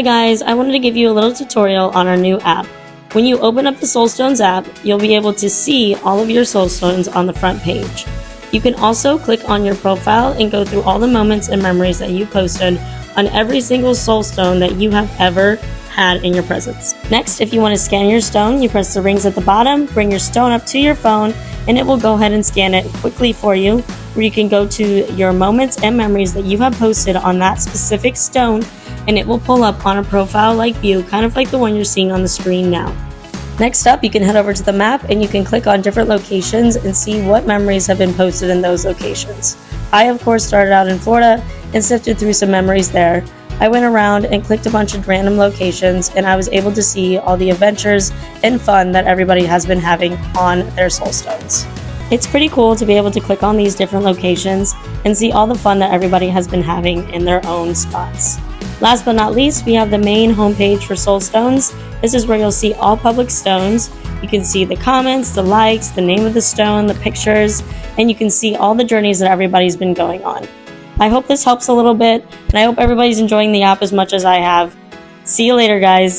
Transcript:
Hi guys, I wanted to give you a little tutorial on our new app. When you open up the Soulstones app, you'll be able to see all of your Soulstones on the front page. You can also click on your profile and go through all the moments and memories that you posted on every single Soulstone that you have ever had in your presence. Next, if you want to scan your stone, you press the rings at the bottom, bring your stone up to your phone, and it will go ahead and scan it quickly for you, where you can go to your moments and memories that you have posted on that specific stone, and it will pull up on a profile-like view, kind of like the one you're seeing on the screen now. Next up, you can head over to the map and you can click on different locations and see what memories have been posted in those locations. I, of course, started out in Florida and sifted through some memories there. I went around and clicked a bunch of random locations, and I was able to see all the adventures and fun that everybody has been having on their Soulstones. It's pretty cool to be able to click on these different locations and see all the fun that everybody has been having in their own spots. Last but not least, we have the main homepage for Soulstones. This is where you'll see all public stones. You can see the comments, the likes, the name of the stone, the pictures, and you can see all the journeys that everybody's been going on. I hope this helps a little bit, and I hope everybody's enjoying the app as much as I have. See you later, guys.